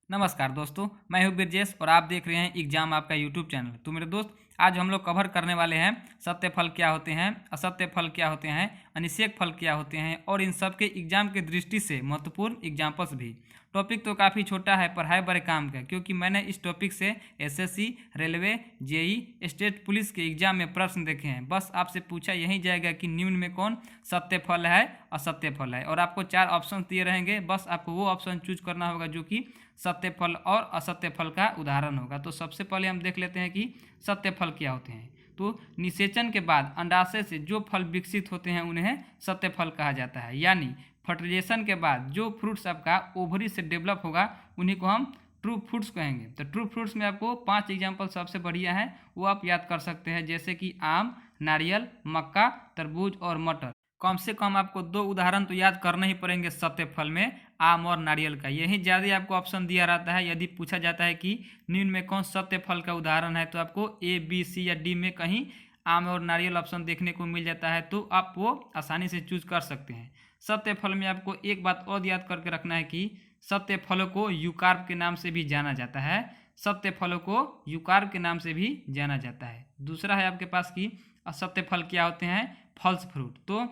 नमस्कार दोस्तों, मैं हूं ब्रजेश और आप देख रहे हैं एग्जाम आपका यूट्यूब चैनल। तो मेरे दोस्त, आज हम लोग कवर करने वाले हैं सत्य फल क्या होते हैं, असत्य फल क्या होते हैं, अनिषेक फल क्या होते हैं और इन सब के एग्जाम की दृष्टि से महत्वपूर्ण एग्जाम्पल्स भी। टॉपिक तो काफ़ी छोटा है पर है बड़े काम का, क्योंकि मैंने इस टॉपिक से SSC, railway, JE, state police के एग्जाम में प्रश्न देखे हैं। बस आपसे पूछा यही जाएगा कि निम्न में कौन सत्य फल है, असत्य फल है, और आपको 4 ऑप्शन दिए रहेंगे। बस आपको वो ऑप्शन चूज करना होगा जो कि सत्य फल और असत्य फल का उदाहरण होगा। तो सबसे पहले हम देख लेते हैं कि सत्य फल क्या होते हैं। तो निषेचन के बाद अंडाशय से जो फल विकसित होते हैं उन्हें सत्य फल कहा जाता है। यानी फर्टिलाइजेशन के बाद जो फ्रूट्स आपका ओवरी से डेवलप होगा उन्हीं को हम ट्रू फ्रूट्स कहेंगे। तो ट्रू फ्रूट्स में आपको 5 एग्जाम्पल सबसे बढ़िया है वो आप याद कर सकते हैं, जैसे कि आम, नारियल, मक्का, तरबूज और मटर। कम से कम आपको 2 उदाहरण तो याद करने ही पड़ेंगे सत्य फल में, आम और नारियल का। यही ज़्यादा आपको ऑप्शन दिया रहता है। यदि पूछा जाता है कि निम्न में कौन सत्य फल का उदाहरण है, तो आपको ए, बी, सी या डी में कहीं आम और नारियल ऑप्शन देखने को मिल जाता है, तो आप वो आसानी से चूज कर सकते हैं। सत्य फल में आपको एक बात और याद करके रखना है कि सत्य फलों को यूकार्प के नाम से भी जाना जाता है। सत्य फलों को यूकार्प के नाम से भी जाना जाता है। दूसरा है आपके पास कि असत्य फल क्या होते हैं, फॉल्स फ्रूट। तो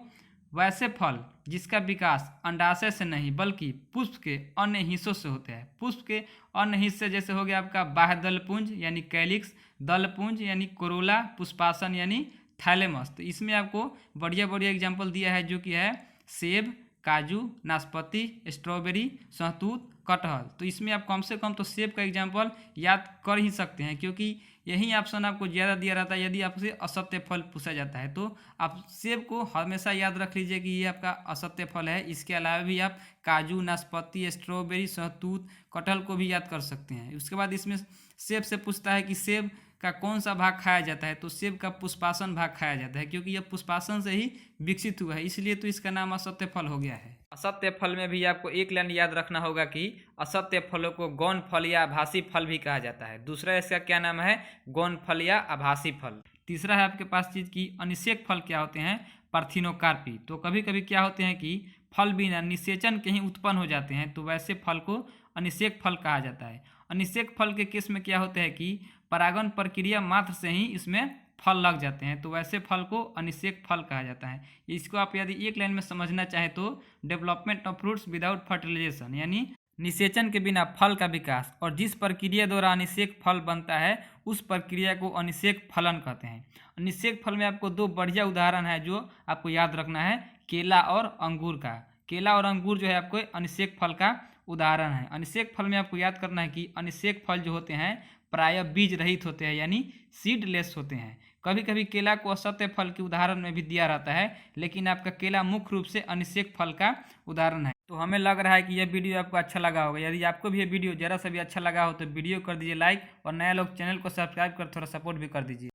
वैसे फल जिसका विकास अंडाशय से नहीं बल्कि पुष्प के अन्य हिस्सों से होते हैं। पुष्प के अन्य हिस्से जैसे हो गया आपका बाह्य दलपुंज यानी कैलिक्स, दलपुंज यानी कोरोला, पुष्पासन यानी थैलेमस। तो इसमें आपको बढ़िया बढ़िया एग्जाम्पल दिया है, जो कि है सेब, काजू, नाशपाती, स्ट्रॉबेरी, सहतूत, कटहल। तो इसमें आप कम से कम तो सेब का एग्जाम्पल याद कर ही सकते हैं, क्योंकि यही ऑप्शन आपको ज़्यादा दिया रहता है। यदि आपसे असत्य फल पूछा जाता है तो आप सेब को हमेशा याद रख लीजिए कि ये आपका असत्य फल है। इसके अलावा भी आप काजू, नाशपाती, स्ट्रॉबेरी, सहतूत, कटहल को भी याद कर सकते हैं। उसके बाद इसमें सेब से पूछता है कि सेब का कौन सा भाग खाया जाता है, तो सेब का पुष्पासन भाग खाया जाता है, क्योंकि यह पुष्पासन से ही विकसित हुआ है, इसलिए तो इसका नाम असत्य फल हो गया है। असत्य फल में भी आपको एक लाइन याद रखना होगा कि असत्य फलों को गौण फल या आभासी फल भी कहा जाता है। दूसरा इसका क्या नाम है, गौण फल या आभासी फल। तीसरा है आपके पास चीज की अनिषेक फल क्या होते हैं, पार्थिनोकार्पी। तो कभी कभी क्या होते हैं कि फल बिना निषेचन के ही उत्पन्न हो जाते हैं, तो वैसे फल को अनिषेक फल कहा जाता है। अनिषेक फल के केस में क्या होता है कि परागण प्रक्रिया मात्र से ही इसमें फल लग जाते हैं, तो वैसे फल को अनिषेक फल कहा जाता है। इसको आप यदि एक लाइन में समझना चाहे तो development of fruits without fertilization, यानी निषेचन के बिना फल का विकास, और जिस प्रक्रिया द्वारा अनिषेक फल बनता है उस प्रक्रिया को अनिषेक फलन कहते हैं। अनिषेक फल में आपको 2 बढ़िया उदाहरण है जो आपको याद रखना है, केला और अंगूर का। केला और अंगूर जो है आपको अनिषेक फल का उदाहरण है। अनिषेक फल में आपको याद करना है कि अनिषेक फल जो होते हैं प्रायः बीज रहित होते हैं, यानी सीडलेस होते हैं। कभी कभी केला को असत्य फल के उदाहरण में भी दिया रहता है, लेकिन आपका केला मुख्य रूप से अनिषेक फल का उदाहरण है। तो हमें लग रहा है कि यह वीडियो आपको अच्छा लगा होगा। यदि आपको भी ये वीडियो जरा सा भी अच्छा लगा हो तो वीडियो कर दीजिए लाइक, और नया लोग चैनल को सब्सक्राइब कर थोड़ा सपोर्ट भी कर दीजिए।